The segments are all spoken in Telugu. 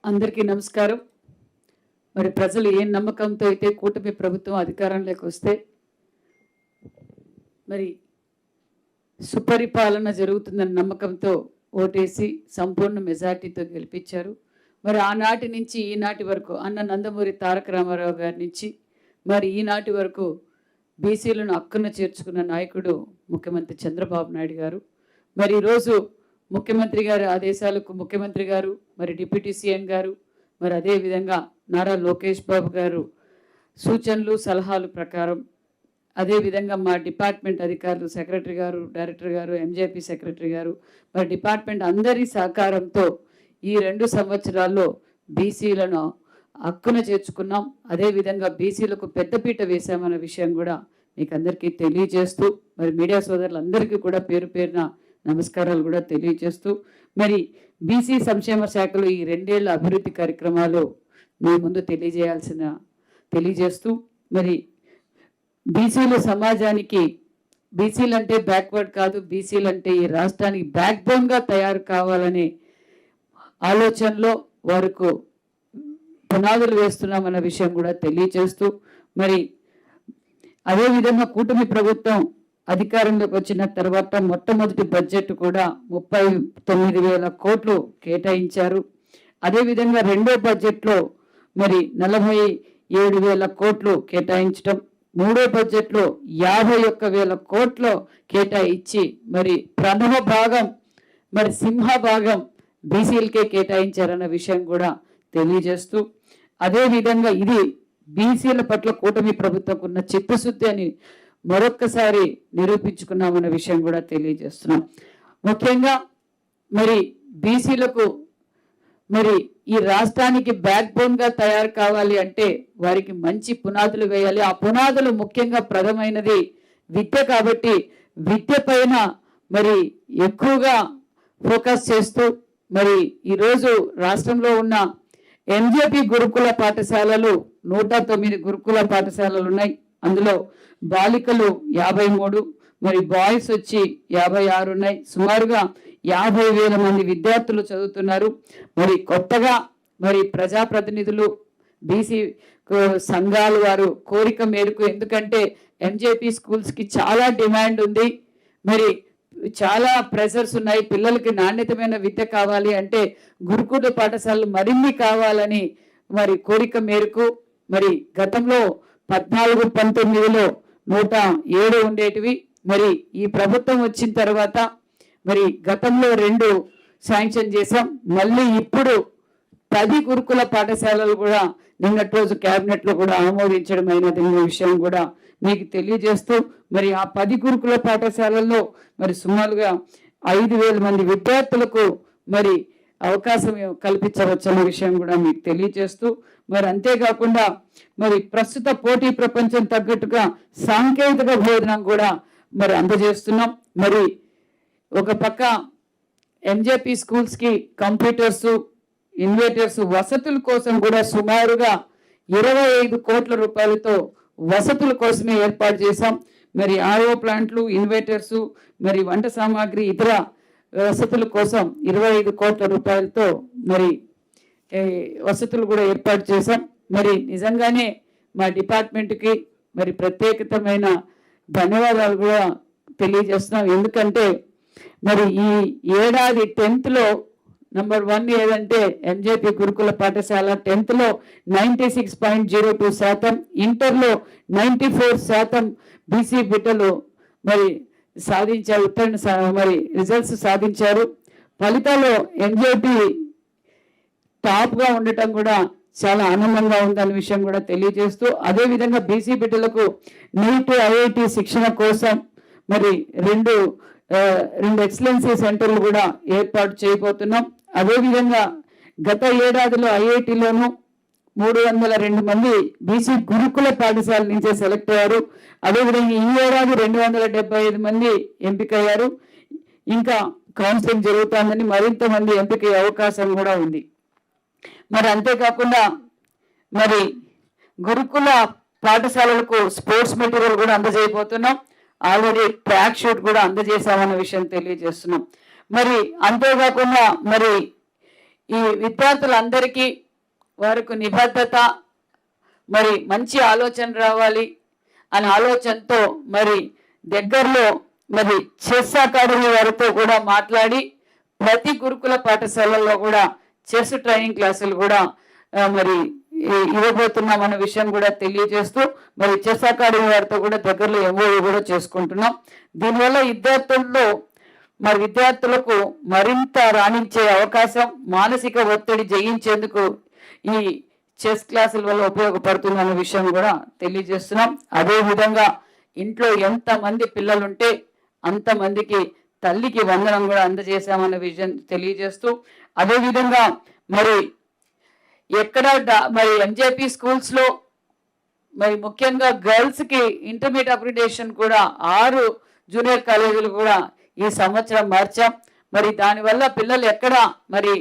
అందరికీ నమస్కారం. మరి ప్రజలు ఏ నమ్మకంతో అయితే కూటమి ప్రభుత్వం అధికారంలోకి వస్తే మరి సుపరిపాలన జరుగుతుందన్న నమ్మకంతో ఓటేసి సంపూర్ణ మెజార్టీతో గెలిపించారు. మరి ఆనాటి నుంచి ఈనాటి వరకు అన్న నందమూరి తారక రామారావు గారి నుంచి మరి ఈనాటి వరకు బీసీలను హక్కున చేర్చుకున్న నాయకుడు ముఖ్యమంత్రి చంద్రబాబు నాయుడు గారు. మరి ఈరోజు ముఖ్యమంత్రి గారి ఆదేశాలకు ముఖ్యమంత్రి గారు మరి డిప్యూటీ సీఎం గారు మరి అదేవిధంగా నారా లోకేష్ బాబు గారు సూచనలు సలహాలు ప్రకారం అదేవిధంగా మా డిపార్ట్మెంట్ అధికారులు సెక్రటరీ గారు డైరెక్టర్ గారు ఎంజేపీ సెక్రటరీ గారు మరి డిపార్ట్మెంట్ అందరి సహకారంతో ఈ 2 సంవత్సరాల్లో బీసీలను హక్కున చేర్చుకున్నాం. అదేవిధంగా బీసీలకు పెద్దపీట వేశామన్న విషయం కూడా మీకు అందరికీ తెలియజేస్తూ మరి మీడియా సోదరులందరికీ కూడా పేరు పేరున నమస్కారాలు కూడా తెలియజేస్తూ మరి బీసీ సంక్షేమ శాఖలో ఈ 2 ఏళ్ల అభివృద్ధి కార్యక్రమాలు మీ ముందు తెలియజేస్తూ మరి బీసీలు సమాజానికి బీసీలు అంటే బ్యాక్వర్డ్ కాదు, బీసీలు అంటే ఈ రాష్ట్రానికి బ్యాక్ బోన్గా తయారు కావాలనే ఆలోచనలో వారికి పునాదులు వేస్తున్నామన్న విషయం కూడా తెలియజేస్తూ మరి అదేవిధంగా కూటమి ప్రభుత్వం అధికారంలోకి వచ్చిన తర్వాత మొట్టమొదటి బడ్జెట్ కూడా 39,000 కోట్లు కేటాయించారు. అదేవిధంగా రెండో బడ్జెట్లో మరి 47,000 కోట్లు కేటాయించడం, మూడో బడ్జెట్లో 51,000 కోట్లు కేటాయించి మరి ప్రథమ భాగం మరి సింహ భాగం బీసీలకే కేటాయించారన్న విషయం కూడా తెలియజేస్తూ అదేవిధంగా ఇది బీసీల పట్ల కూటమి ప్రభుత్వం ఉన్న చిత్తశుద్ధి అని మరొక్కసారి నిరూపించుకున్నామన్న విషయం కూడా తెలియజేస్తున్నాం. ముఖ్యంగా మరి బీసీలకు మరి ఈ రాష్ట్రానికి బ్యాక్ బోన్గా తయారు కావాలి అంటే వారికి మంచి పునాదులు వేయాలి. ఆ పునాదులు ముఖ్యంగా ప్రథమైనది విద్య కాబట్టి విద్య పైన మరి ఎక్కువగా ఫోకస్ చేస్తూ మరి ఈరోజు రాష్ట్రంలో ఉన్న ఎంజేపీ గురుకుల పాఠశాలలు 109 గురుకుల పాఠశాలలు ఉన్నాయి. అందులో బాలికలు 53 మరి బాయ్స్ వచ్చి 56 ఉన్నాయి. సుమారుగా 50,000 మంది విద్యార్థులు చదువుతున్నారు. మరి కొత్తగా మరి ప్రజాప్రతినిధులు బీసీ సంఘాలు వారు కోరిక మేరకు, ఎందుకంటే ఎంజేపీ స్కూల్స్కి చాలా డిమాండ్ ఉంది, మరి చాలా ప్రెషర్స్ ఉన్నాయి, పిల్లలకి నాణ్యతమైన విద్య కావాలి అంటే గురుకుల పాఠశాలలు మరిన్ని కావాలని మరి కోరిక మేరకు మరి గతంలో 14-19లో 107 ఉండేటివి. మరి ఈ ప్రభుత్వం వచ్చిన తర్వాత మరి గతంలో 2 శాంక్షన్ చేశాం. మళ్ళీ ఇప్పుడు 10 గురుకుల పాఠశాలలు కూడా నిన్నటి రోజు క్యాబినెట్లో కూడా ఆమోదించడం అయినది విషయం కూడా మీకు తెలియజేస్తూ మరి ఆ 10 గురుకుల పాఠశాలల్లో మరి సుమారుగా 5,000 మంది విద్యార్థులకు మరి అవకాశం కల్పించవచ్చన్న విషయం కూడా మీకు తెలియజేస్తూ మరి అంతేకాకుండా మరి ప్రస్తుత పోటీ ప్రపంచం తగ్గట్టుగా సాంకేతిక బోధనం కూడా మరి అందజేస్తున్నాం. మరి ఒక పక్క ఎంజేపీ స్కూల్స్కి కంప్యూటర్స్, ఇన్వర్టర్స్ వసతుల కోసం కూడా సుమారుగా 25 కోట్ల రూపాయలతో వసతుల కోసమే ఏర్పాటు చేశాం. మరి ఆర్ఓ ప్లాంట్లు, ఇన్వర్టర్స్, మరి వంట సామాగ్రి, ఇతర వసతుల కోసం 25 కోట్ల రూపాయలతో మరి వసతులు కూడా ఏర్పాటు చేశాం. మరి నిజంగానే మా డిపార్ట్మెంట్కి మరి ప్రత్యేకమైన ధన్యవాదాలు కూడా తెలియజేస్తున్నాం. ఎందుకంటే మరి ఈ ఏడాది 10th నంబర్ 1 ఏదంటే ఎంజేపీ గురుకుల పాఠశాల 10th 96.02%, ఇంటర్లో 94% బీసీ బిడ్డలు మరి సాధించారు, మరి రిజల్ట్స్ సాధించారు. ఫలితాల్లో ఎంజేపీ టాప్గా ఉండటం కూడా చాలా ఆనందంగా ఉందన్న విషయం కూడా తెలియజేస్తూ అదేవిధంగా బీసీ బిడ్డలకు నీట్ ఐఐటి శిక్షణ కోసం మరి రెండు ఎక్సలెన్సీ సెంటర్లు కూడా ఏర్పాటు చేయబోతున్నాం. అదేవిధంగా గత ఏడాదిలో ఐఐటిలోనూ 302 మంది బీసీ గురుకుల పాఠశాల నుంచే సెలెక్ట్ అయ్యారు. అదేవిధంగా ఈ ఏడాది 275 మంది ఎంపికయ్యారు. ఇంకా కౌన్సిలింగ్ జరుగుతుందని మరింత మంది ఎంపికయ్యే అవకాశం కూడా ఉంది. మరి అంతేకాకుండా మరి గురుకుల పాఠశాలలకు స్పోర్ట్స్ మెటీరియల్ కూడా అందజేయబోతున్నాం. ఆల్రెడీ ట్రాక్ షూట్ కూడా అందజేశామన్న విషయం తెలియజేస్తున్నాం. మరి అంతేకాకుండా మరి ఈ విద్యార్థులందరికీ వారికి నిబద్ధత మరి మంచి ఆలోచన రావాలి అనే ఆలోచనతో మరి దగ్గరలో మరి చెస్ అకాడమీ వారితో కూడా మాట్లాడి ప్రతి గురుకుల పాఠశాలలో కూడా చెస్ ట్రైనింగ్ క్లాసులు కూడా మరి ఇవ్వబోతున్నాం అన్న విషయం కూడా తెలియజేస్తూ మరి చెస్ అకాడమీ వారితో కూడా దగ్గరలో ఎంఓయూ కూడా చేసుకుంటున్నాం. దీనివల్ల విద్యార్థులకు మరింత రాణించే అవకాశం, మానసిక ఒత్తిడి జయించేందుకు ఈ చెస్ క్లాసుల వల్ల ఉపయోగపడుతుందన్న విషయం కూడా తెలియజేస్తున్నాం. అదేవిధంగా ఇంట్లో ఎంతమంది పిల్లలుంటే అంతమందికి తల్లికి వందనం కూడా అందజేశామన్న విషయం తెలియజేస్తూ, అదేవిధంగా మరి ఎక్కడ మరి ఎంజేపీ స్కూల్స్లో మరి ముఖ్యంగా గర్ల్స్కి ఇంటర్మీడియట్ అప్గ్రేడేషన్ కూడా 6 జూనియర్ కాలేజీలు కూడా ఈ సంవత్సరం మార్చాం. మరి దానివల్ల పిల్లలు ఎక్కడ మరి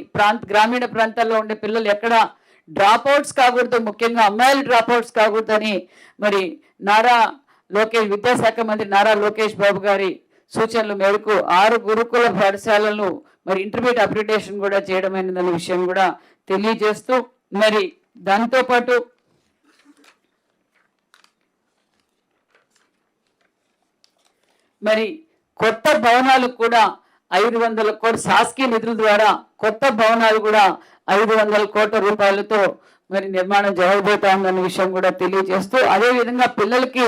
గ్రామీణ ప్రాంతాల్లో ఉండే పిల్లలు ఎక్కడ డ్రాప్ అవుట్స్ కాకూడదు, ముఖ్యంగా అమ్మాయిలు డ్రాప్ అవుట్స్ కాకూడదని మరి విద్యాశాఖ మంత్రి నారా లోకేష్ బాబు గారి సూచనల మేరకు 6 గురుకుల పాఠశాలలను మరి ఇంటర్మీడియట్ అప్గ్రేడేషన్ కూడా చేయడమైనదన్న విషయం కూడా తెలియజేస్తూ, మరి దాంతోపాటు మరి కొత్త భవనాలు కూడా 500 కోట్ల శాసకీయ నిధుల ద్వారా కొత్త భవనాలు కూడా 500 కోట్ల రూపాయలతో మరి నిర్మాణం జరగబోతోందన్న విషయం కూడా తెలియజేస్తూ, అదేవిధంగా పిల్లలకి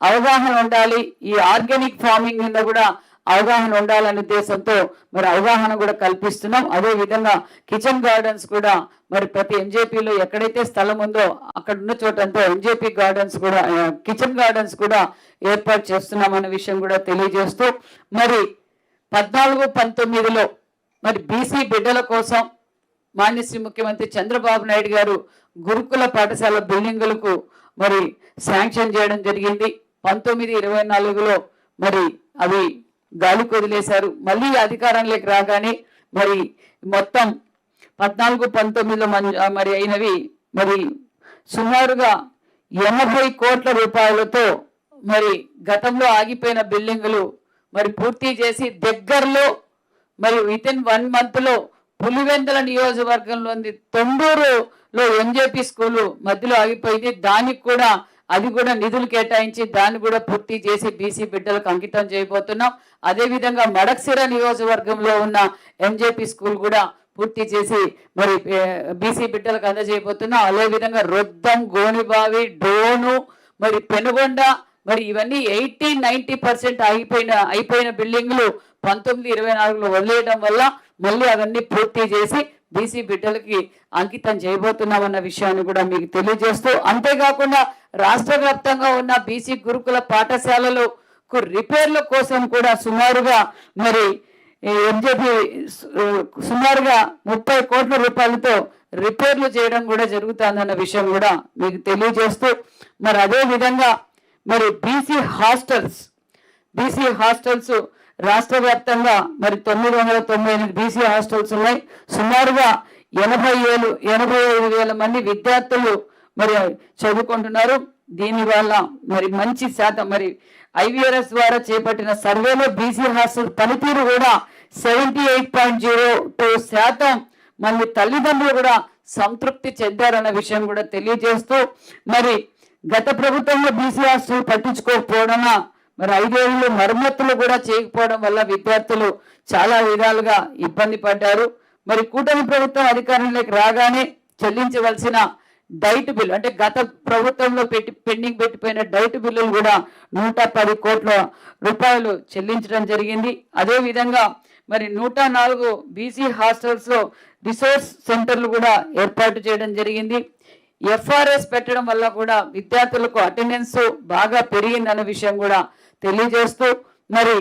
అవగాహన ఉండాలి, ఈ ఆర్గానిక్ ఫార్మింగ్ మీద కూడా అవగాహన ఉండాలనే ఉద్దేశంతో మరి అవగాహన కూడా కల్పిస్తున్నాం. అదేవిధంగా కిచెన్ గార్డెన్స్ కూడా మరి ప్రతి ఎంజేపీలో ఎక్కడైతే స్థలం ఉందో అక్కడ ఉన్న చోటంతా ఎంజేపీ గార్డెన్స్ కూడా కిచెన్ గార్డెన్స్ కూడా ఏర్పాటు చేస్తున్నాం అనే విషయం కూడా తెలియజేస్తూ, మరి 14-19లో మరి బీసీ బిడ్డల కోసం మాన్యశ్రీ ముఖ్యమంత్రి చంద్రబాబు నాయుడు గారు గురుకుల పాఠశాల బిల్డింగులకు మరి శాంక్షన్ చేయడం జరిగింది. 19-24లో మరి అవి గాలికి వదిలేశారు. మళ్ళీ అధికారంలోకి రాగానే మరి మొత్తం 14-19లో మరి అయినవి మరి సుమారుగా 80 కోట్ల రూపాయలతో మరి గతంలో ఆగిపోయిన బిల్డింగులు మరి పూర్తి చేసి దగ్గరలో మరి వితిన్ 1 monthలో పులివెందుల నియోజకవర్గంలోని తొండూరులో ఎంజేపీ స్కూలు మధ్యలో ఆగిపోయింది. దానికి కూడా అది కూడా నిధులు కేటాయించి దాన్ని కూడా పూర్తి చేసి బీసీ బిడ్డలకు అంకితం చేయబోతున్నాం. అదేవిధంగా మడక్సిర నియోజకవర్గంలో ఉన్న ఎంజేపీ స్కూల్ కూడా పూర్తి చేసి మరి బీసీ బిడ్డలకు అందజేయబోతున్నాం. అదేవిధంగా రొద్దం, గోనిబావి, డోను, మరి పెనుగొండ, మరి ఇవన్నీ 80-90% అయిపోయిన బిల్డింగ్లు 19-24లో వదిలేయడం వల్ల మళ్ళీ అవన్నీ పూర్తి చేసి బీసీ బిడ్డలకి అంకితం చేయబోతున్నామన్న విషయాన్ని కూడా మీకు తెలియజేస్తూ, అంతేకాకుండా రాష్ట్ర వ్యాప్తంగా ఉన్న బీసీ గురుకుల పాఠశాలలకు రిపేర్ల కోసం కూడా సుమారుగా మరి ఎంజేపీ సుమారుగా 30 కోట్ల రూపాయలతో రిపేర్లు చేయడం కూడా జరుగుతుందన్న విషయం కూడా మీకు తెలియజేస్తూ, మరి అదే విధంగా మరి బీసీ హాస్టల్స్ రాష్ట్ర వ్యాప్తంగా మరి 998 బీసీ హాస్టల్స్ ఉన్నాయి. సుమారుగా 85,000 మంది విద్యార్థులు మరి చదువుకుంటున్నారు. దీనివల్ల మరి మంచి శాతం మరి IVRS ద్వారా చేపట్టిన సర్వేలో బీసీ హాస్టల్ పనితీరు కూడా 78.02% మంది తల్లిదండ్రులు కూడా సంతృప్తి చెందారన్న విషయం కూడా తెలియజేస్తూ, మరి గత ప్రభుత్వంలో బీసీ హాస్టల్ పట్టించుకోకపోవడం మరి 5 ఏళ్ళు మరమ్మతులు కూడా చేయకపోవడం వల్ల విద్యార్థులు చాలా విధాలుగా ఇబ్బంది పడ్డారు. మరి కూటమి ప్రభుత్వం అధికారంలోకి రాగానే చెల్లించవలసిన డైట్ బిల్లు అంటే గత ప్రభుత్వంలో పెండింగ్ పెట్టిపోయిన డైట్ బిల్లులు కూడా 110 కోట్ల రూపాయలు చెల్లించడం జరిగింది. అదేవిధంగా మరి 104 బీసీ హాస్టల్స్లో రిసోర్స్ సెంటర్లు కూడా ఏర్పాటు చేయడం జరిగింది. FRS పెట్టడం వల్ల కూడా విద్యార్థులకు అటెండెన్స్ బాగా పెరిగిందన్న విషయం కూడా తెలియజేస్తూ, మరి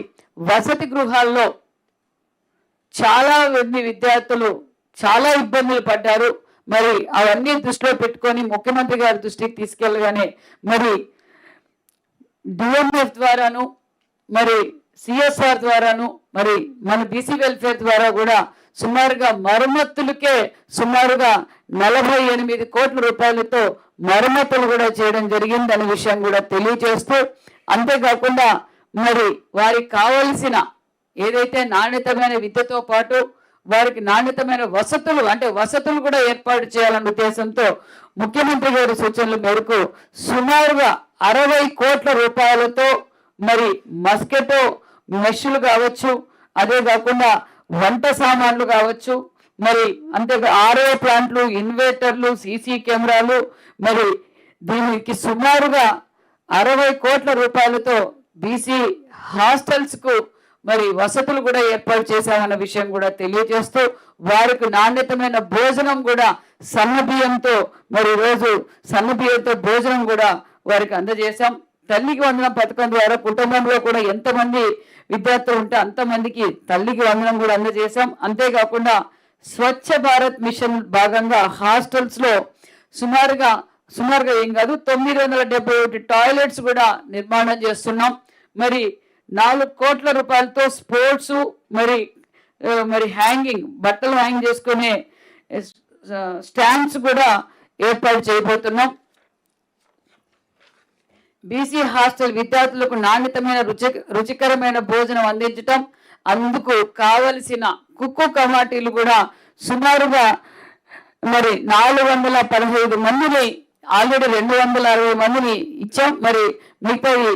వసతి గృహాల్లో చాలా మంది విద్యార్థులు చాలా ఇబ్బందులు పడ్డారు. మరి అవన్నీ దృష్టిలో పెట్టుకొని ముఖ్యమంత్రి గారి దృష్టికి తీసుకెళ్ళగానే మరి DMF ద్వారాను మరి CSR ద్వారాను మరి మన బీసీ వెల్ఫేర్ ద్వారా కూడా సుమారుగా మరమ్మతులకే సుమారుగా 48 కోట్ల రూపాయలతో మరమ్మతులు కూడా చేయడం జరిగిందనే విషయం కూడా తెలియజేస్తూ, అంతేకాకుండా మరి వారికి కావలసిన ఏదైతే నాణ్యతమైన విద్యతో పాటు వారికి నాణ్యతమైన వసతులు అంటే వసతులు కూడా ఏర్పాటు చేయాలన్న ఉద్దేశంతో ముఖ్యమంత్రి గారి సూచనల మేరకు సుమారుగా 60 కోట్ల రూపాయలతో మరి మస్కెటో మెషులు కావచ్చు, అదే కాకుండా వంట సామాన్లు కావచ్చు, మరి అంతే ఆర్ఓ ప్లాంట్లు, ఇన్వర్టర్లు, సీసీ కెమెరాలు, మరి దీనికి సుమారుగా 60 కోట్ల రూపాయలతో బీసీ హాస్టల్స్ కు మరి వసతులు కూడా ఏర్పాటు చేశామన్న విషయం కూడా తెలియజేస్తూ వారికి నాణ్యతమైన భోజనం కూడా సన్నబియ్యంతో మరి రోజు సన్నబియ్యంతో భోజనం కూడా వారికి అందజేశాం. తల్లికి వందనం పథకం ద్వారా కుటుంబంలో కూడా ఎంతమంది విద్యార్థులు ఉంటే అంతమందికి తల్లికి వందనం కూడా అందజేశాం. అంతేకాకుండా స్వచ్ఛ భారత్ మిషన్ భాగంగా హాస్టల్స్ లో సుమారుగా ఏం కాదు 971 టాయిలెట్స్ కూడా నిర్మాణం చేస్తున్నాం. మరి 4 కోట్ల రూపాయలతో స్పోర్ట్స్ మరి హ్యాంగింగ్ బట్టలు హ్యాంగ్ చేసుకునే స్టాండ్స్ కూడా ఏర్పాటు చేయబోతున్నాం. బీసీ హాస్టల్ విద్యార్థులకు నాణ్యతమైన రుచికరమైన భోజనం అందించటం, అందుకు కావలసిన కుక్కు కమాటీలు కూడా సుమారుగా మరి 415 మందిని ఆల్రెడీ 260 మందిని ఇచ్చాం. మరి మిగతాది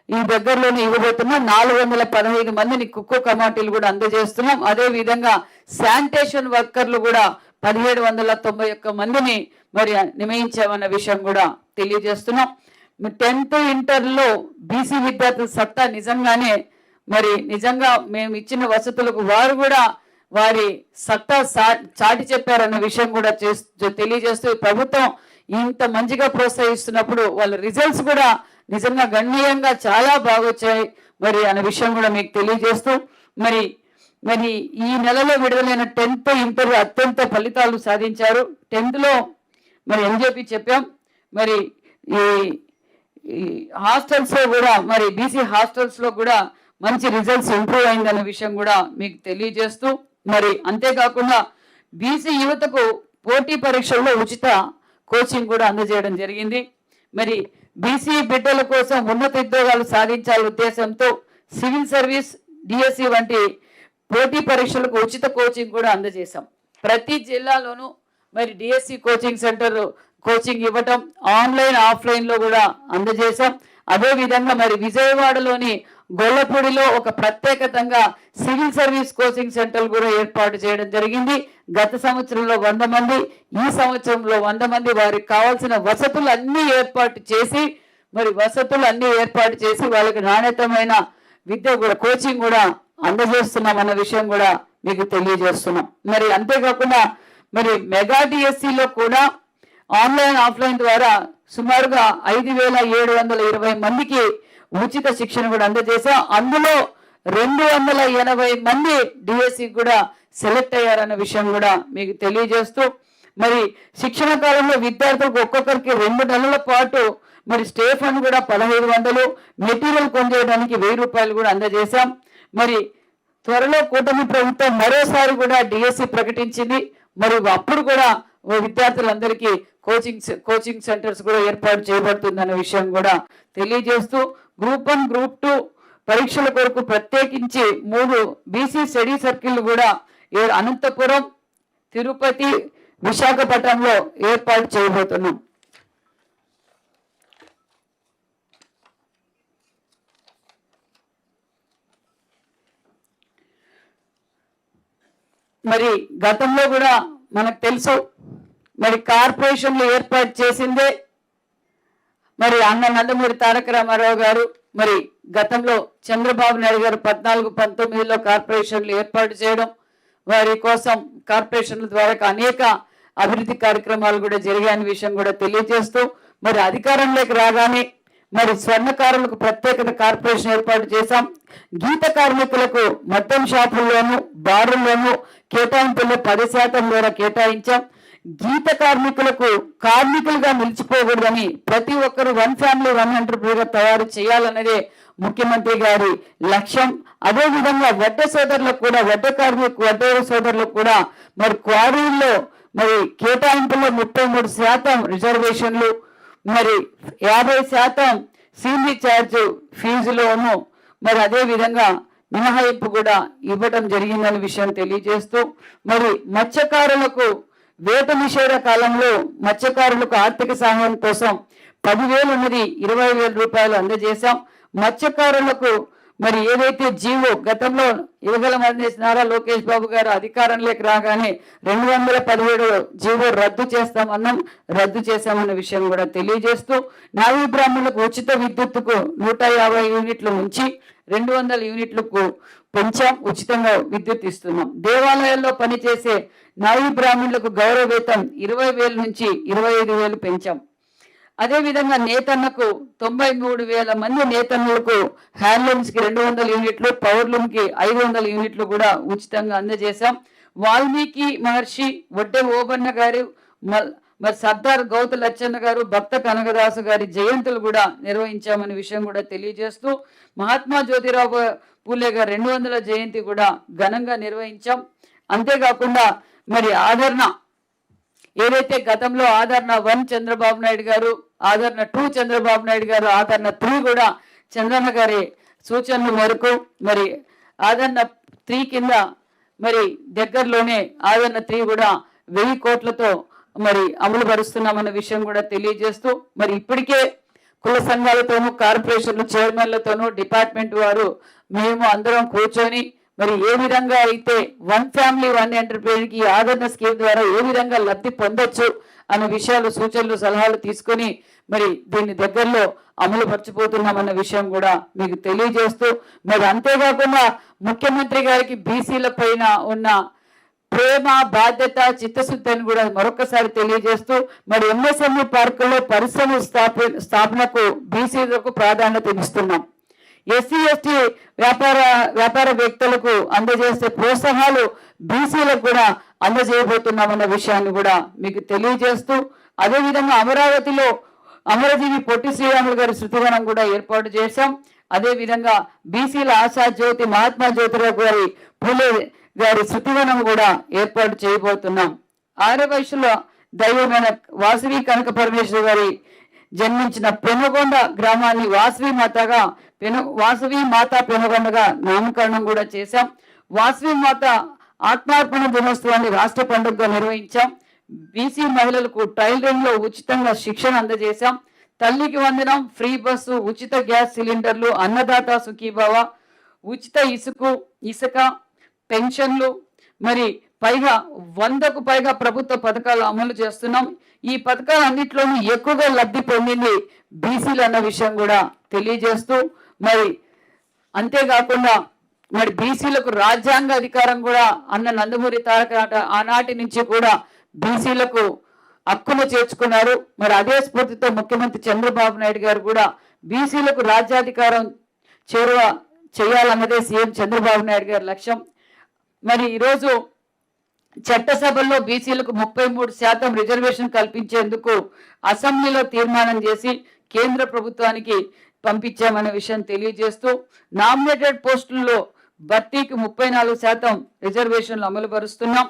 ఈ దగ్గరలోనే ఇవ్వబోతున్నాం. 415 మందిని కుక్కు కమాటీలు కూడా అందజేస్తున్నాం. అదే విధంగా శానిటేషన్ వర్కర్లు కూడా 1791 మందిని మరి నియమించామన్న విషయం కూడా తెలియజేస్తున్నాం. 10th ఇంటర్లో బీసీ విద్యార్థుల సత్తా నిజంగా మేము ఇచ్చిన వసతులకు వారు కూడా వారి సత్తా చాటి చెప్పారన్న విషయం కూడా తెలియజేస్తూ ప్రభుత్వం ఇంత మంచిగా ప్రోత్సహిస్తున్నప్పుడు వాళ్ళ రిజల్ట్స్ కూడా నిజంగా గణనీయంగా చాలా బాగొచ్చాయి మరి అనే విషయం కూడా మీకు తెలియజేస్తూ మరి ఈ నెలలో విడుదలైన 10th ఇంటర్ అత్యంత ఫలితాలు సాధించారు. 10th లో మరి ఎన్జేపీ చెప్పాం. మరి ఈ హాస్టల్స్ లో కూడా మరి బీసీ హాస్టల్స్ లో కూడా మంచి రిజల్ట్స్ ఇంప్రూవ్ అయిందన్న విషయం కూడా మీకు తెలియజేస్తూ మరి అంతేకాకుండా బీసీ యువతకు పోటీ పరీక్షల్లో ఉచిత కోచింగ్ కూడా అందజేయడం జరిగింది. మరి బీసీ బిడ్డల కోసం ఉన్నత ఉద్యోగాలు సాధించాలనే ఉద్దేశంతో సివిల్ సర్వీస్, డిఎస్సి వంటి పోటీ పరీక్షలకు ఉచిత కోచింగ్ కూడా అందజేశాం. ప్రతి జిల్లాలోనూ మరి డిఎస్సి కోచింగ్ సెంటర్ కోచింగ్ ఇవ్వటం, ఆన్లైన్ ఆఫ్లైన్ లో కూడా అందజేశాం. అదే విధంగా మరి విజయవాడలోని గొల్లపూడిలో ఒక ప్రత్యేకంగా సివిల్ సర్వీస్ కోచింగ్ సెంటర్ కూడా ఏర్పాటు చేయడం జరిగింది. గత సంవత్సరంలో 100 మంది, ఈ సంవత్సరంలో 100 మంది వారికి కావాల్సిన వసతులు అన్ని ఏర్పాటు చేసి వాళ్ళకి నాణ్యతమైన విద్య కూడా కోచింగ్ కూడా అందజేస్తున్నాం అన్న విషయం కూడా మీకు తెలియజేస్తున్నాం. మరి అంతేకాకుండా మరి మెగా డిఎస్సిలో కూడా ఆన్లైన్ ఆఫ్లైన్ ద్వారా సుమారుగా 5720 మందికి ఉచిత శిక్షణ కూడా అందజేశాం. అందులో 280 మంది డిఎస్సి కూడా సెలెక్ట్ అయ్యారన్న విషయం కూడా మీకు తెలియజేస్తూ మరి శిక్షణ కాలంలో విద్యార్థులకు ఒక్కొక్కరికి 2 నెలల పాటు మరి స్టే ఫండ్ కూడా 1500, మెటీరియల్ కొనుగోడానికి 1000 రూపాయలు కూడా అందజేశాం. మరి త్వరలో కూటమి ప్రభుత్వం మరోసారి కూడా డిఎస్సి ప్రకటించింది. మరి అప్పుడు కూడా విద్యార్థులందరికీ కోచింగ్ సెంటర్స్ కూడా ఏర్పాటు చేయబడుతుందన్న విషయం కూడా తెలియజేస్తూ గ్రూప్ 1, గ్రూప్ 2 పరీక్షల కొరకు ప్రత్యేకించి 3 బీసీ స్టడీ సర్కిల్ కూడా అనంతపురం, తిరుపతి, విశాఖపట్నంలో ఏర్పాటు చేయబోతున్నాం. మరి గతంలో కూడా మనకు తెలుసు మరి కార్పొరేషన్లు ఏర్పాటు చేసిందే మరి అన్న నందమూరి తారక రామారావు గారు. మరి గతంలో చంద్రబాబు నాయుడు గారు 14-19లో కార్పొరేషన్లు ఏర్పాటు చేయడం, వారి కోసం కార్పొరేషన్ల ద్వారా అనేక అభివృద్ధి కార్యక్రమాలు కూడా జరిగాయని విషయం కూడా తెలియజేస్తూ మరి అధికారంలోకి రాగానే మరి స్వర్ణకారులకు ప్రత్యేకత కార్పొరేషన్ ఏర్పాటు చేశాం. గీత కార్మికులకు మద్యం షాపుల్లోనూ బారుల్లోనూ కేటాయింపుల్లో 10% మేర కేటాయించాం. గీత కార్మికులకు కార్మికులుగా నిలిచిపోకూడదని ప్రతి ఒక్కరు 1 ఫ్యామిలీ 1 ఎంటర్ప్రైజర్ తయారు చేయాలన్నదే ముఖ్యమంత్రి గారి లక్ష్యం. అదే విధంగా వడ్డ సోదరులకు కూడా మరి క్వారీల్లో మరి కేటాయింపుల్లో 33% రిజర్వేషన్లు, మరి 50% సీనియర్ ఛార్జ్ ఫీజులోను, మరి అదే విధంగా మినహాయింపు కూడా ఇవ్వడం జరిగిందనే విషయం తెలియజేస్తూ, మరి మత్స్యకారులకు వేట నిషేధ కాలంలో మత్స్యకారులకు ఆర్థిక సహాయం కోసం 10,000 ఉన్నది 20,000 రూపాయలు అందజేశాం. మత్స్యకారులకు మరి ఏదైతే జీవో గతంలో యువగల మంది నారా లోకేష్ బాబు గారు అధికారంలోకి రాగానే 217 జీవో రద్దు చేస్తామన్నాం, రద్దు చేశామన్న విషయం కూడా తెలియజేస్తూ, నావీ బ్రాహ్మణులకు ఉచిత విద్యుత్తుకు 150 యూనిట్ల నుంచి 200 యూనిట్లకు పెంచాం, ఉచితంగా విద్యుత్ ఇస్తున్నాం. దేవాలయాల్లో పనిచేసే నావీ బ్రాహ్మణులకు గౌరవ వేతం 20,000 నుంచి 25,000 పెంచాం. అదేవిధంగా నేతన్నకు 93,000 మంది నేతన్నులకు హ్యాండ్లూమ్స్ కి 200 యూనిట్లు, పవర్లూమ్ కి 500 యూనిట్లు కూడా ఉచితంగా అందజేశాం. వాల్మీకి మహర్షి, వడ్డే ఓబన్న గారు, మరి సర్దార్ గౌతు లచ్చన్న గారు, భక్త కనకదాసు గారి జయంతులు కూడా నిర్వహించామనే విషయం కూడా తెలియజేస్తూ, మహాత్మా జ్యోతిరావు పూలే గారు 200వ జయంతి కూడా ఘనంగా నిర్వహించాం. అంతేకాకుండా మరి ఆదరణ ఏదైతే గతంలో ఆదరణ 1 చంద్రబాబు నాయుడు గారు, ఆదరణ 2 చంద్రబాబు నాయుడు గారు, ఆదరణ 3 కూడా చంద్రన్న గారి సూచనల మేరకు మరి ఆదరణ 3 కింద మరి దగ్గరలోనే ఆదరణ 3 కూడా 1000 కోట్లతో మరి అమలు పరుస్తున్నామన్న విషయం కూడా తెలియజేస్తూ, మరి ఇప్పటికే కుల సంఘాలతోనూ కార్పొరేషన్ల చైర్మన్లతోనూ డిపార్ట్మెంట్ వారు మేము అందరం కూర్చొని మరి ఏ విధంగా అయితే 1 ఫ్యామిలీ 1 ఎంటర్ప్రైజ్ కి ఆదరణ స్కీమ్ ద్వారా ఏ విధంగా లబ్ధి పొందొచ్చు అనే విషయాలు, సూచనలు, సలహాలు తీసుకొని మరి దీన్ని దగ్గరలో అమలు పరచిపోతున్నామన్న విషయం కూడా మీకు తెలియజేస్తూ, మరి అంతేకాకుండా ముఖ్యమంత్రి గారికి బీసీల పైన ఉన్న ప్రేమ, బాధ్యత, చిత్తశుద్ధిని కూడా మరొకసారి తెలియజేస్తూ, మరి ఎంఎస్ఎంఈ పార్కుల్లో పరిశ్రమ స్థాపనకు బీసీలకు ప్రాధాన్యత ఇస్తున్నాం. ఎస్సీ ఎస్టీ వ్యాపార వ్యక్తులకు అందజేసే ప్రోత్సాహాలు బీసీలకు కూడా అందజేయబోతున్నామన్న విషయాన్ని కూడా మీకు తెలియజేస్తూ, అదేవిధంగా అమరావతిలో అమరజీవి పొట్టి శ్రీరాములు గారి శృతివనం కూడా ఏర్పాటు చేశాం. అదేవిధంగా బీసీల ఆశా జ్యోతి మహాత్మా జ్యోతిరావు గారి పూలే గారి శృతివనం కూడా ఏర్పాటు చేయబోతున్నాం. ఆర్యవైశ్యుల దైవమైన వాసవి కనక పరమేశ్వరి గారి జన్మించిన పెనుగొండ గ్రామాన్ని వాసవి మాత పెనుగొండగా నామకరణం కూడా చేశాం. వాసవి మాత ఆత్మార్పణ దినోత్సవాన్ని రాష్ట్ర పండుగగా నిర్వహించాం. బీసీ మహిళలకు టైలరింగ్ లో ఉచితంగా శిక్షణ అందజేశాం. తల్లికి వందనం, ఫ్రీ బస్సు, ఉచిత గ్యాస్ సిలిండర్లు, అన్నదాత సుఖీభావ, ఉచిత ఇసుక పెన్షన్లు, మరి పైగా 100కు పైగా ప్రభుత్వ పథకాలు అమలు చేస్తున్నాం. ఈ పథకాలన్నింటిలోనూ ఎక్కువగా లబ్ధి పొందింది బీసీలు అన్న విషయం కూడా తెలియజేస్తూ, మరి అంతేకాకుండా మరి బీసీలకు రాజ్యాంగ అధికారం కూడా అన్న నందమూరి తారక ఆనాటి నుంచి కూడా బీసీలకు హక్కును చేర్చుకున్నారు. మరి అదే స్ఫూర్తితో ముఖ్యమంత్రి చంద్రబాబు నాయుడు గారు కూడా బీసీలకు రాజ్యాధికారం చేరువ చేయాలన్నదే సీఎం చంద్రబాబు నాయుడు గారి లక్ష్యం. మరి ఈరోజు చట్టసభల్లో బీసీలకు 33% రిజర్వేషన్ కల్పించేందుకు అసెంబ్లీలో తీర్మానం చేసి కేంద్ర ప్రభుత్వానికి పంపించామనే విషయం తెలియజేస్తూ, నామినేటెడ్ పోస్టుల్లో భర్తీకి 34% రిజర్వేషన్లు అమలు పరుస్తున్నాం.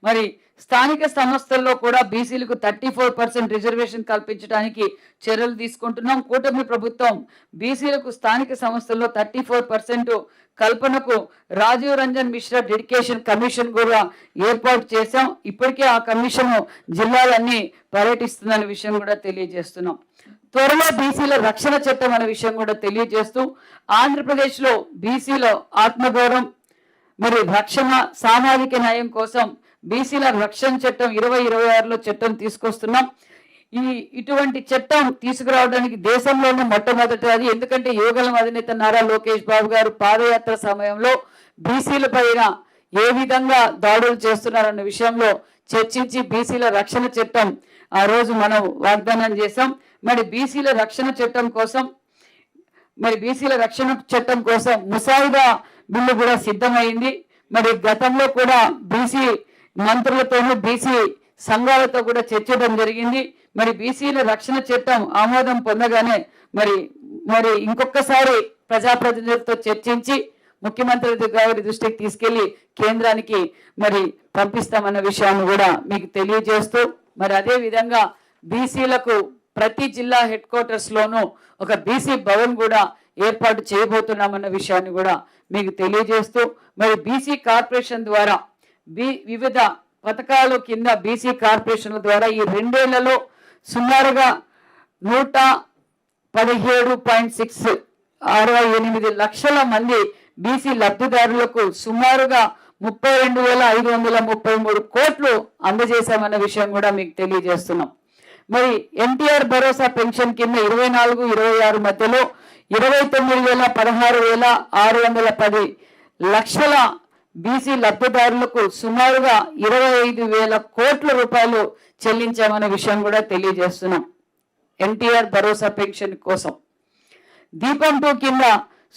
మరి స్థానిక సంస్థల్లో కూడా బీసీలకు 34% రిజర్వేషన్ కల్పించడానికి చర్యలు తీసుకుంటున్నాం. కూటమి ప్రభుత్వం బీసీలకు స్థానిక సంస్థల్లో 34% కల్పనకు రాజీవ్ రంజన్ మిశ్రా డెడికేషన్ కమిషన్ కూడా ఏర్పాటు చేశాం. ఇప్పటికే ఆ కమిషన్ జిల్లాలన్నీ పర్యటిస్తుందనే విషయం కూడా తెలియజేస్తున్నాం. త్వరలో బీసీల రక్షణ చట్టం అనే విషయం కూడా తెలియజేస్తూ, ఆంధ్రప్రదేశ్లో బీసీల ఆత్మగౌరవం మరి రక్షణ, సామాజిక న్యాయం కోసం బీసీల రక్షణ చట్టం 2026లో చట్టం తీసుకొస్తున్నాం. ఇటువంటి చట్టం తీసుకురావడానికి దేశంలోనే మొట్టమొదటిది. ఎందుకంటే యువగలం అధినేత నారా లోకేష్ బాబు గారు పాదయాత్ర సమయంలో బీసీల పైన ఏ విధంగా దాడులు చేస్తున్నారన్న విషయంలో చర్చించి బీసీల రక్షణ చట్టం ఆ రోజు మనం వాగ్దానం చేశాం. మరి బీసీల రక్షణ చట్టం కోసం ముసాయిదా బిల్లు కూడా సిద్ధమైంది. మరి గతంలో కూడా బీసీ మంత్రులతోనూ బీసీ సంఘాలతో కూడా చర్చించడం జరిగింది. మరి బీసీల రక్షణ చట్టం ఆమోదం పొందగానే మరి ఇంకొకసారి ప్రజాప్రతినిధులతో చర్చించి ముఖ్యమంత్రి గారి దృష్టికి తీసుకెళ్లి కేంద్రానికి మరి పంపిస్తామన్న విషయాన్ని కూడా మీకు తెలియజేస్తూ, మరి అదే విధంగా బీసీలకు ప్రతి జిల్లా హెడ్ క్వార్టర్స్లోనూ ఒక బీసీ భవన్ కూడా ఏర్పాటు చేయబోతున్నామన్న విషయాన్ని కూడా మీకు తెలియజేస్తూ, మరి బీసీ కార్పొరేషన్ ద్వారా వివిధ పథకాల కింద బీసీ కార్పొరేషన్ల ద్వారా ఈ 2 ఏళ్లలో సుమారుగా 117.68 లక్షల మంది బీసీ లబ్ధిదారులకు సుమారుగా 32,533 కోట్లు అందజేశామన్న విషయం కూడా మీకు తెలియజేస్తున్నాం. మరి ఎన్టీఆర్ భరోసా పెన్షన్ కింద 24-26 మధ్యలో 29,16,610 లక్షల బీసీ లబ్ధిదారులకు సుమారుగా 25,000 కోట్ల రూపాయలు చెల్లించామనే విషయం కూడా తెలియజేస్తున్నాం. ఎన్టీఆర్ భరోసా పెన్షన్ కోసం దీపం 2 కింద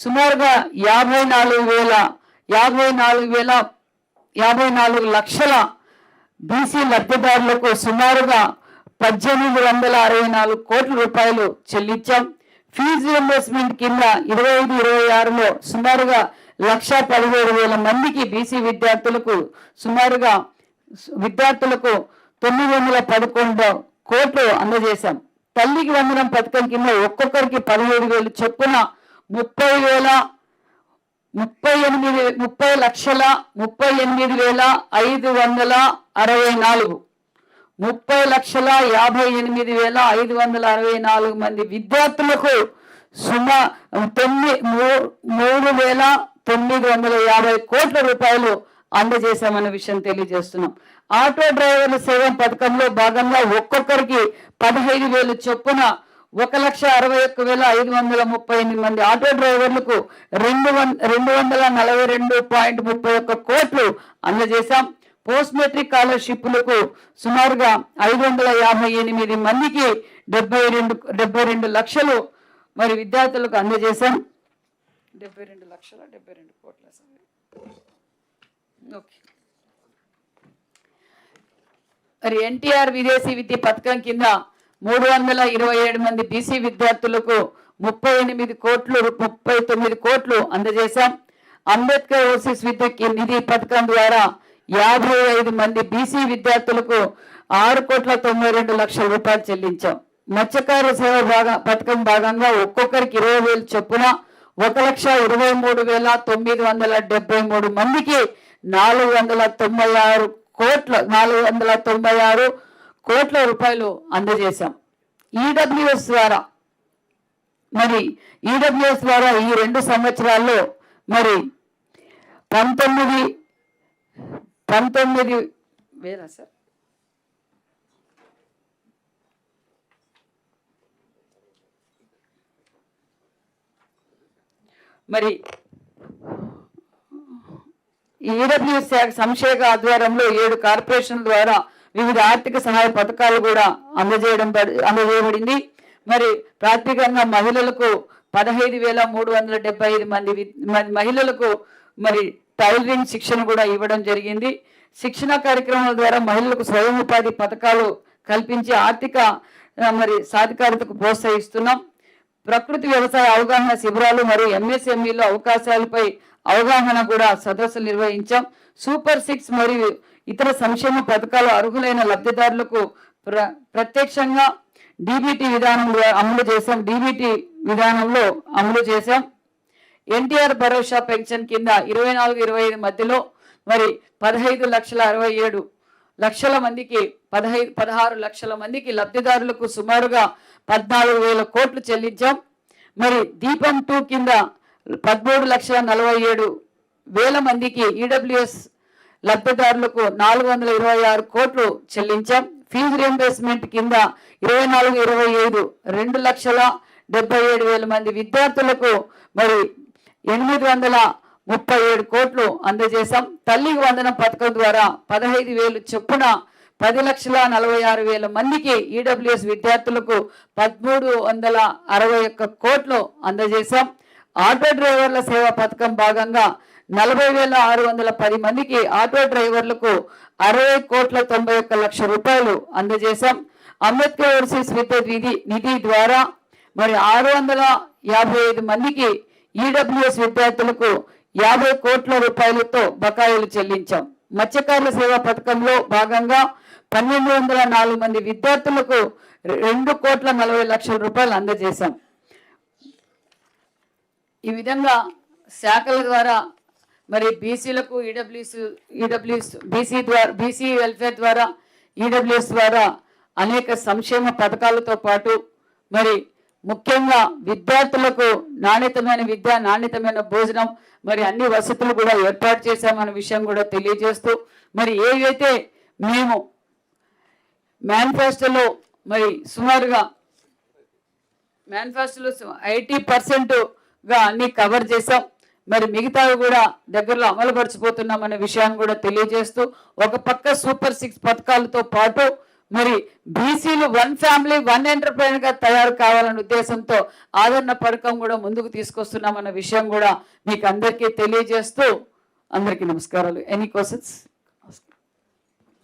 సుమారుగా 54 లక్షల బీసీ లబ్ధిదారులకు సుమారుగా 1,864 కోట్ల రూపాయలు చెల్లించాం. ఫీజు రియంబర్స్మెంట్ కింద 25-26లో సుమారుగా 1,17,000 మందికి బీసీ విద్యార్థులకు 911 కోట్లు అందజేశాం. తల్లికి వందనం పథకం కింద ఒక్కొక్కరికి 17,000 చొప్పున 30,58,564 మంది విద్యార్థులకు 3,950 కోట్ల రూపాయలు అందజేశామన్న విషయం తెలియజేస్తున్నాం. ఆటో డ్రైవర్ల సేవ పథకంలో భాగంగా ఒక్కొక్కరికి 15,000 చొప్పున 1,61,538 మంది ఆటో డ్రైవర్లకు 242.31 కోట్లు అందజేశాం. పోస్ట్ మెట్రిక్ స్కాలర్షిప్లకు సుమారుగా 558 మందికి 72 లక్షలు మరి విద్యార్థులకు అందజేశాం. 72 కోట్ల. ఓకే. మరి ఎన్టీఆర్ విదేశీ విద్య పథకం కింద 327 మంది బీసీ విద్యార్థులకు 39 కోట్లు అందజేశాం. అంబేద్కర్ ఓవర్సీస్ విద్య నిధి పథకం ద్వారా 55 మంది బీసీ విద్యార్థులకు 6,92 లక్షల రూపాయలు చెల్లించాం. మత్స్యకార సేవ పథకం భాగంగా ఒక్కొక్కరికి 20,000 చొప్పున 1,23,973 మందికి 496 కోట్ల రూపాయలు అందజేశాం. ఈడబ్ల్యూఎస్ ద్వారా ఈ 2 సంవత్సరాల్లో మరి 19 వేలా సార్ మరి ఈడబ్ల్యూఎస్ సంక్షేమ ఆధ్వర్యంలో 7 కార్పొరేషన్ల ద్వారా వివిధ ఆర్థిక సహాయ పథకాలు కూడా అందజేయబడింది. మరి ప్రాథమికంగా మహిళలకు 15,375 మంది మహిళలకు మరి టైలరింగ్ శిక్షణ కూడా ఇవ్వడం జరిగింది. శిక్షణ కార్యక్రమాల ద్వారా మహిళలకు స్వయం ఉపాధి పథకాలు కల్పించి ఆర్థిక మరి సాధికారతకు ప్రోత్సహిస్తున్నాం. ప్రకృతి వ్యవసాయ అవగాహన శిబిరాలు మరియు ఎంఎస్ఎంఈలో అవకాశాలపై అవగాహన కూడా సదస్సులు నిర్వహించాం. సూపర్ 6 మరియు ఇతర సంక్షేమ పథకాలు అర్హులైన లబ్ధిదారులకు ప్రత్యక్షంగా డీబీటీ విధానంలో అమలు చేశాం. ఎన్టీఆర్ భరోసా పెన్షన్ కింద 24-25 మధ్యలో మరి 15,67,000 లక్షల మందికి 16 లక్షల మందికి లబ్ధిదారులకు సుమారుగా 14,000 కోట్లు చెల్లించాం. మరి దీపం 2 కింద 13,47,000 మందికి ఈడబ్ల్యూఎస్ లబ్ధిదారులకు 426 కోట్లు చెల్లించాం. ఫీజు రియంబర్స్మెంట్ కింద 24-25 2,77,000 మంది విద్యార్థులకు మరి 837 కోట్లు అందజేశాం. తల్లికి వందనం పథకం ద్వారా 15,000 చొప్పున 10,46,000 మందికి ఈడబ్ల్యూఎస్ విద్యార్థులకు 1,361 కోట్లు అందజేశాం. ఆటో డ్రైవర్ల సేవ పథకం భాగంగా 40,610 మందికి ఆటో డ్రైవర్లకు 60,91 లక్షల రూపాయలు అందజేశాం. అంబేద్కర్ ఓవర్సీస్ విద్య నిధి ద్వారా మరి 655 మందికి ఈడబ్ల్యూఎస్ విద్యార్థులకు 50 కోట్ల రూపాయలతో బకాయిలు చెల్లించాం. మత్స్యకారుల సేవా పథకంలో భాగంగా 1204 మంది విద్యార్థులకు 2,40,00,000 రూపాయలు అందజేశాం. ఈ విధంగా శాఖల ద్వారా మరి బీసీలకు ఈడబ్ల్యూఎస్ బీసీ వెల్ఫేర్ ద్వారా ఈడబ్ల్యూఎస్ ద్వారా అనేక సంక్షేమ పథకాలతో పాటు మరి ముఖ్యంగా విద్యార్థులకు నాణ్యతమైన విద్య, నాణ్యతమైన భోజనం, మరి అన్ని వసతులు కూడా ఏర్పాటు చేశామన్న విషయం కూడా తెలియజేస్తూ, మరి ఏవైతే మేము మేనిఫెస్టోలో మరి సుమారుగా 80%గా అన్ని కవర్ చేసాం. మరి మిగతావి కూడా దగ్గరలో అమలుపరచిపోతున్నామనే విషయాన్ని కూడా తెలియజేస్తూ, ఒక పక్క సూపర్ 6 పథకాలతో పాటు మరి బీసీలు 1 ఫ్యామిలీ 1 ఎంటర్ప్రైనర్ గా తయారు కావాలనే ఉద్దేశంతో ఆదరణ పథకం కూడా ముందుకు తీసుకొస్తున్నామన్న విషయం కూడా మీకు అందరికీ తెలియజేస్తూ అందరికీ నమస్కారాలు. Any questions?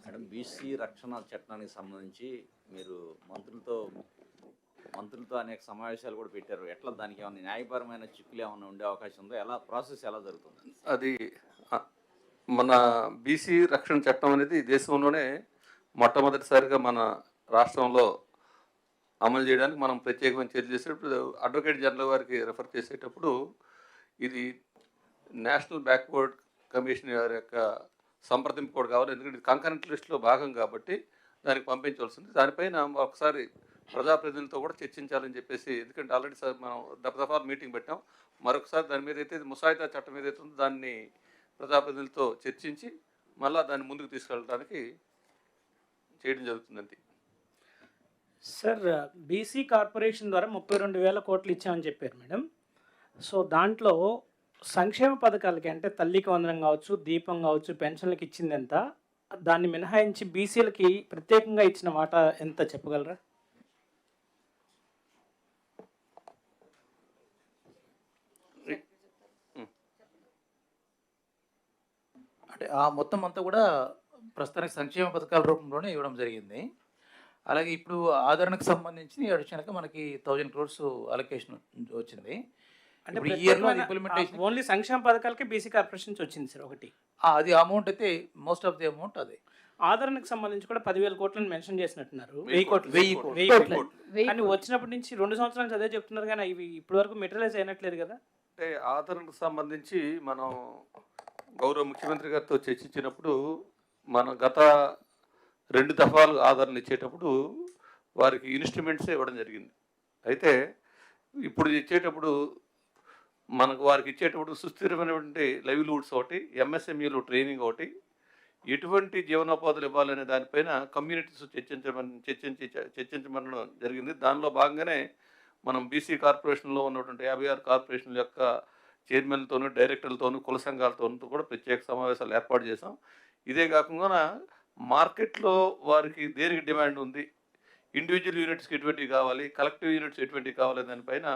మేడం, బీసీ రక్షణ చట్టానికి సంబంధించి మీరు మంత్రులతో అనేక సమావేశాలు కూడా పెట్టారు. ఎట్లా దానికి ఏమైనా న్యాయపరమైన చిక్కులు ఏమైనా ఉండే అవకాశం ఉందో, ప్రాసెస్ ఎలా జరుగుతుంది? అది మన బీసీ రక్షణ చట్టం అనేది దేశంలోనే మొట్టమొదటిసారిగా మన రాష్ట్రంలో అమలు చేయడానికి మనం ప్రత్యేకమైన చర్యలు చేసేటప్పుడు అడ్వకేట్ జనరల్ వారికి రెఫర్ చేసేటప్పుడు ఇది నేషనల్ బ్యాక్వర్డ్ కమిషన్ వారి యొక్క సంప్రదింపు కూడా కావాలి. ఎందుకంటే ఇది కంకరెంట్ లిస్టులో భాగం కాబట్టి దానికి పంపించవలసింది. దానిపైన ఒకసారి ప్రజాప్రతినిధులతో కూడా చర్చించాలని చెప్పేసి, ఎందుకంటే ఆల్రెడీ సార్ మనం దఫాలు మీటింగ్ పెట్టాం. మరొకసారి దాని మీద అయితే ముసాయిదా చట్టం ఏదైతే ఉందో దాన్ని ప్రజాప్రతినిధులతో చర్చించి మళ్ళీ దాన్ని ముందుకు తీసుకెళ్ళడానికి చేయడం జరుగుతుందండి. సార్, బీసీ కార్పొరేషన్ ద్వారా 32,000 కోట్లు ఇచ్చామని చెప్పారు మేడం. సో దాంట్లో సంక్షేమ పథకాలకి అంటే తల్లికి వందనం కావచ్చు, దీపం కావచ్చు, పెన్షన్లకు ఇచ్చింది ఎంత, దాన్ని మినహాయించి బీసీలకి ప్రత్యేకంగా ఇచ్చిన వాటా ఎంత చెప్పగలరా? అంటే ఆ మొత్తం అంతా కూడా ప్రస్తుతానికి సంక్షేమ పథకాల రూపంలోనే ఇవ్వడం జరిగింది. అలాగే ఇప్పుడు ఆదరణకు సంబంధించి అడిషనల్గా మనకి 1,000 crores అలొకేషన్ వచ్చింది. అంటే ఇప్పుడు ఈ ఇయర్లో ఇంప్లిమెంటేషన్ ఓన్లీ సంక్షేమ పథకాలకి బీసీ కార్పొరేషన్ వచ్చింది సార్ ఒకటి. అది అమౌంట్ అయితే మోస్ట్ ఆఫ్ ది అమౌంట్ అదే. ఆదరణకు సంబంధించి కూడా 10,000 కోట్లను మెన్షన్ చేసినట్టున్నారు. 1,000 కోట్లు. 1,000 కోట్లు. కానీ వచ్చినప్పటి నుంచి 2 సంవత్సరాల నుంచి అదే చెప్తున్నారు, కానీ ఇవి ఇప్పటి వరకు మెటీరియలైజ్ అయినట్లేదు కదా. అంటే ఆదరణకు సంబంధించి మనం గౌరవ ముఖ్యమంత్రి గారితో చర్చించినప్పుడు మన గత 2 దఫాలు ఆదరణ ఇచ్చేటప్పుడు వారికి ఇన్స్ట్రుమెంట్సే ఇవ్వడం జరిగింది. అయితే ఇప్పుడు ఇచ్చేటప్పుడు వారికి ఇచ్చేటప్పుడు సుస్థిరమైనటువంటి లైవ్లీవుడ్స్ ఒకటి, ఎంఎస్ఎంఈలు ట్రైనింగ్ ఒకటి, ఎటువంటి జీవనోపాధులు ఇవ్వాలనే దానిపైన కమ్యూనిటీస్ చర్చించమనడం జరిగింది. దానిలో భాగంగానే మనం బీసీ కార్పొరేషన్లో ఉన్నటువంటి 56 కార్పొరేషన్ల యొక్క చైర్మన్లతోనూ, డైరెక్టర్లతోనూ, కుల సంఘాలతోనూ కూడా ప్రత్యేక సమావేశాలు ఏర్పాటు చేసాం. ఇదే కాకుండా మార్కెట్లో వారికి దేనికి డిమాండ్ ఉంది, ఇండివిజువల్ యూనిట్స్కి ఎటువంటివి కావాలి, కలెక్టివ్ యూనిట్స్ ఎటువంటివి కావాలి, దానిపైన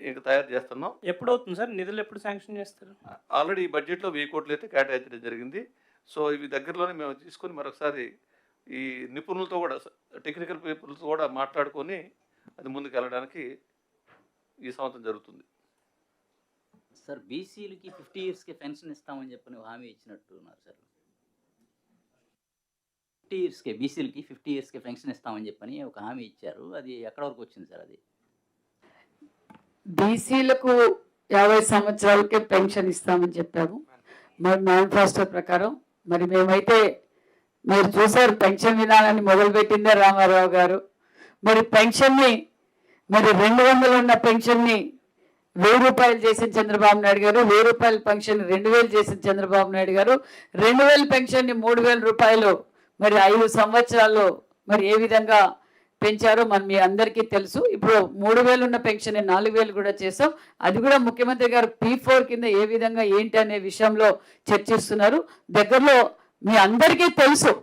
ఇంకా తయారు చేస్తున్నాం. ఎప్పుడు అవుతుంది సార్? నిధులు ఎప్పుడు శాంక్షన్ చేస్తారు? ఆల్రెడీ ఈ బడ్జెట్లో 1000 కోట్లు అయితే కేటాయించడం జరిగింది. సో ఇవి దగ్గరలోనే మేము తీసుకొని మరొకసారి ఈ నిపుణులతో కూడా, టెక్నికల్ పీపుల్తో కూడా మాట్లాడుకొని అది ముందుకు వెళ్ళడానికి ఈ సంవత్సరం జరుగుతుంది. సార్, బీసీలకి 50 yearsకి పెన్షన్ ఇస్తామని చెప్పని హామీ ఇచ్చినట్టున్నారు సార్. 50 yearsకే బీసీలకి 50 yearsకి పెన్షన్ ఇస్తామని చెప్పని ఒక హామీ ఇచ్చారు. అది ఎక్కడ వరకు వచ్చింది సార్? అది బీసీలకు 50 సంవత్సరాలకే పెన్షన్ ఇస్తామని చెప్పాము. మరి మేనిఫెస్టో ప్రకారం మరి మేమైతే మీరు చూసారు, పెన్షన్ విధానాన్ని మొదలుపెట్టిందే రామారావు గారు. మరి పెన్షన్ని మరి 200 ఉన్న పెన్షన్ని 1000 రూపాయలు చేసిన చంద్రబాబు నాయుడు గారు, 1000 రూపాయల పెన్షన్ 2000 చేసిన చంద్రబాబు నాయుడు గారు, 2000 పెన్షన్ని 3000 రూపాయలు మరి 5 సంవత్సరాల్లో మరి ఏ విధంగా పెంచారో మీ అందరికీ తెలుసు. ఇప్పుడు 3000 ఉన్న పెన్షన్ 4000 కూడా చేసాం. అది కూడా ముఖ్యమంత్రి గారు P4 కింద ఏ విధంగా ఏంటి అనే విషయంలో చర్చిస్తున్నారు. దగ్గరలో మీ అందరికీ తెలుసు,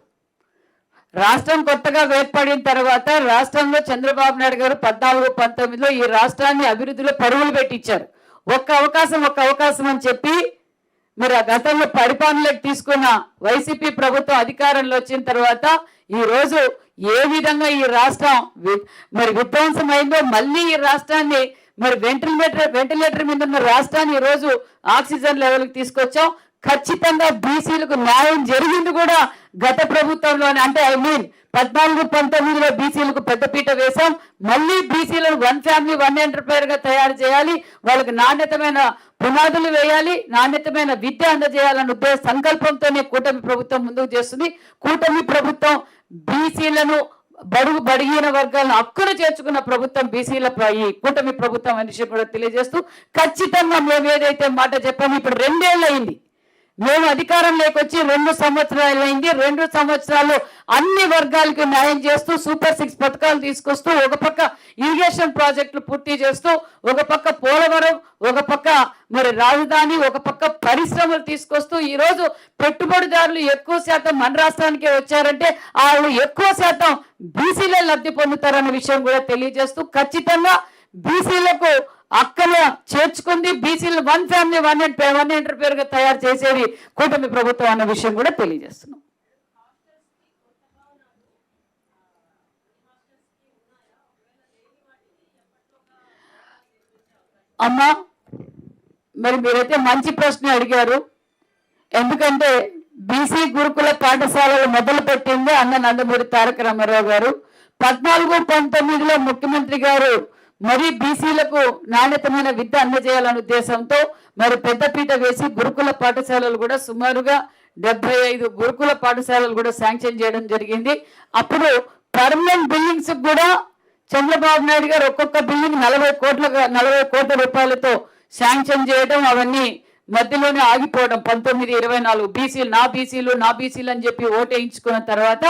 రాష్ట్రం కొత్తగా ఏర్పడిన తర్వాత రాష్ట్రంలో చంద్రబాబు నాయుడు గారు 14-19లో ఈ రాష్ట్రాన్ని అభివృద్ధిలో పరుగులు పెట్టించారు. ఒక్క అవకాశం అని చెప్పి మరి ఆ గతంలో పరిపాలనలోకి తీసుకున్న వైసీపీ ప్రభుత్వం అధికారంలో వచ్చిన తర్వాత ఈ రోజు ఏ విధంగా ఈ రాష్ట్రం మరి విధ్వంసమైందో, మళ్ళీ ఈ రాష్ట్రాన్ని మరి వెంటిలేటర్ మీద ఉన్న రాష్ట్రాన్ని ఈ రోజు ఆక్సిజన్ లెవెల్కి తీసుకొచ్చాం. ఖచ్చితంగా బీసీలకు న్యాయం జరిగింది కూడా గత ప్రభుత్వంలోనే. అంటే 14-19లో బీసీలకు పెద్దపీట వేశాం. మళ్ళీ బీసీలను వన్ ఫ్యామిలీ వన్ ఎంటర్ప్రైర్ గా తయారు చేయాలి, వాళ్ళకి నాణ్యతమైన పునాదులు వేయాలి, నాణ్యతమైన విద్య అందజేయాలన్న ఉద్దేశ సంకల్పంతోనే కూటమి ప్రభుత్వం ముందుకు చేస్తుంది. కూటమి ప్రభుత్వం బీసీలను బడిగిన వర్గాలను హక్కును చేర్చుకున్న ప్రభుత్వం బీసీల ఈ కూటమి ప్రభుత్వం అనే విషయం కూడా తెలియజేస్తూ, ఖచ్చితంగా మేము ఏదైతే మాట చెప్పామో ఇప్పుడు 2 ఏళ్ళు అయింది. మేము అధికారంలోకి వచ్చి 2 సంవత్సరాలు అయింది. 2 సంవత్సరాలు అన్ని వర్గాలకు న్యాయం చేస్తూ సూపర్ 6 పథకాలు తీసుకొస్తూ, ఒక పక్క ఇరిగేషన్ ప్రాజెక్టులు పూర్తి చేస్తూ, ఒక పక్క పోలవరం, ఒక పక్క మరి రాజధాని, ఒక పక్క పరిశ్రమలు తీసుకొస్తూ, ఈరోజు పెట్టుబడిదారులు ఎక్కువ శాతం మన రాష్ట్రానికే వచ్చారంటే వాళ్ళు ఎక్కువ శాతం బీసీలే లబ్ధి పొందుతారన్న విషయం కూడా తెలియజేస్తూ, ఖచ్చితంగా బీసీలకు అక్కన చేర్చుకుంది, బీసీలు వన్ ఫ్యామిలీ వన్ ఎంటర్ప్రైర్ గా తయారు చేసేది కూటమి ప్రభుత్వం అన్న విషయం కూడా తెలియజేస్తున్నాం. అమ్మా, మరి మీరైతే మంచి ప్రశ్న అడిగారు. ఎందుకంటే బీసీ గురుకుల పాఠశాలలు మొదలు పెట్టింది అన్న నందమూరి తారక రామారావు గారు. 14-19లో ముఖ్యమంత్రి గారు మరి బీసీలకు నాణ్యతమైన విద్య అందజేయాలనే ఉద్దేశంతో మరి పెద్దపీట వేసి గురుకుల పాఠశాలలు కూడా సుమారుగా 75 గురుకుల పాఠశాలలు కూడా శాంక్షన్ చేయడం జరిగింది. అప్పుడు పర్మనెంట్ బిల్డింగ్స్ కూడా చంద్రబాబు నాయుడు గారు ఒక్కొక్క బిల్డింగ్ 40 కోట్ల రూపాయలతో శాంక్షన్ చేయడం, అవన్నీ మధ్యలోనే ఆగిపోవడం. 19-24 నా బీసీలు అని చెప్పి ఓటేయించుకున్న తర్వాత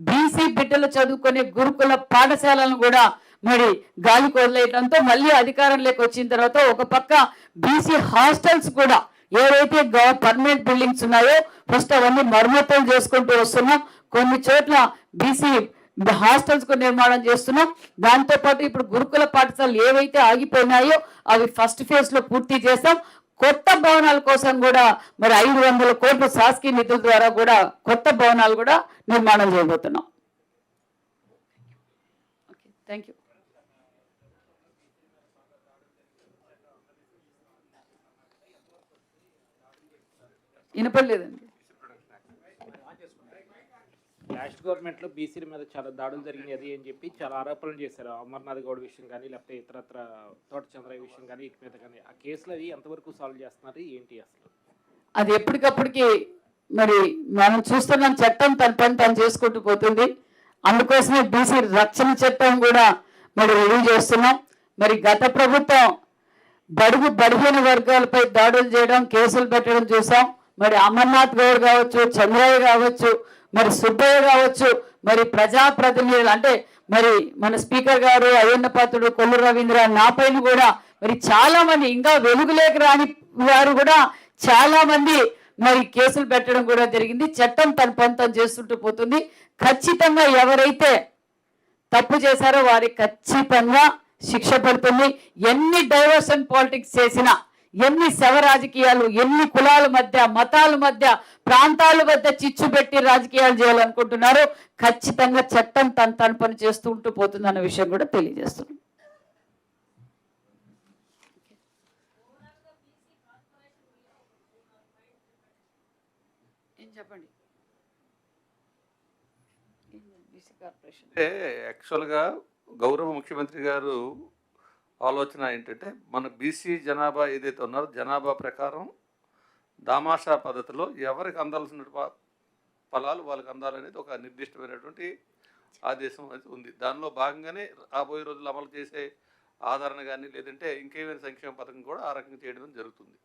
బీసీ బిడ్డలు చదువుకునే గురుకుల పాఠశాలను కూడా మరి గాలికి వదిలేయడంతో మళ్ళీ అధికారంలోకి వచ్చిన తర్వాత ఒక పక్క బీసీ హాస్టల్స్ కూడా ఏవైతే పర్మనెంట్ బిల్డింగ్స్ ఉన్నాయో ఫస్ట్ అవన్నీ మరమ్మతులు చేసుకుంటూ వస్తున్నాం. కొన్ని చోట్ల బీసీ హాస్టల్స్ కు నిర్మాణం చేస్తున్నాం. దాంతో పాటు ఇప్పుడు గురుకుల పాఠశాలలు ఏవైతే ఆగిపోయినాయో అవి ఫస్ట్ ఫేజ్ లో పూర్తి చేస్తాం. కొత్త భవనాల కోసం కూడా మరి 500 కోట్ల శాసకీయ నిధుల ద్వారా కూడా కొత్త భవనాలు కూడా నిర్మాణం చేయబోతున్నాం. Thank you. వినపడలేదండి. లాస్ట్ గవర్నమెంట్లో బీసీల మీద చాలా దాడులు జరిగినాయి అది అని చెప్పి చాలా ఆరోపణలు చేశారు. అమర్నాథ్ గౌడ్ విషయం కానీ, లేకపోతే ఇతరత్ర తోట చంద్రయ్య విషయం కానీ, వీటి మీద కానీ ఆ కేసులు అవి ఎంతవరకు సాల్వ్ చేస్తున్నారు, ఏంటి అసలు? అది ఎప్పటికప్పటికి మరి మనం చూస్తున్నాం, చట్టం తన పని తను చేసుకుంటూ పోతుంది. అందుకోసమే బీసీ రక్షణ చట్టం కూడా మరి రివ్యూ చేస్తున్నాం. మరి గత ప్రభుత్వం బడిగిన వర్గాలపై దాడులు చేయడం, కేసులు పెట్టడం చూసాం. మరి అమర్నాథ్ గౌడ్ కావచ్చు, చంద్రయ్య కావచ్చు, మరి సుబ్బయ్య కావచ్చు, మరి ప్రజాప్రతినిధులు అంటే మరి మన స్పీకర్ గారు అయ్యన్న పాత్రుడు, కొల్లు రవీంద్ర, నా పైన కూడా మరి చాలా మంది ఇంకా వెలుగులేక రాని వారు కూడా చాలా మంది మరి కేసులు పెట్టడం కూడా జరిగింది. చట్టం తన పని తను చేస్తుంటూ పోతుంది. ఖచ్చితంగా ఎవరైతే తప్పు చేశారో వారికి ఖచ్చితంగా శిక్ష పడుతుంది. ఎన్ని డైవర్షన్ పాలిటిక్స్ చేసినా, ఎన్ని శవ రాజకీయాలు, ఎన్ని కులాల మధ్య, మతాల మధ్య, ప్రాంతాల మధ్య చిచ్చు పెట్టి రాజకీయాలు చేయాలనుకుంటున్నారో ఖచ్చితంగా చట్టం తన పని చేస్తూ ఉంటూ పోతుంది అన్న విషయం కూడా తెలియజేస్తున్నాం. చెప్పండి. అంటే యాక్చువల్గా గౌరవ ముఖ్యమంత్రి గారు ఆలోచన ఏంటంటే మన బీసీ జనాభా ఏదైతే ఉన్నారో జనాభా ప్రకారం దామాషా పద్ధతిలో ఎవరికి అందాల్సిన ఫలాలు వాళ్ళకి అందాలనేది ఒక నిర్దిష్టమైనటువంటి ఆదేశం అనేది ఉంది. దానిలో భాగంగానే రాబోయే రోజులు అమలు చేసే ఆదరణ కానీ లేదంటే ఇంకేమైనా సంక్షేమ పథకం కూడా ఆ రకంగా చేయడం జరుగుతుంది.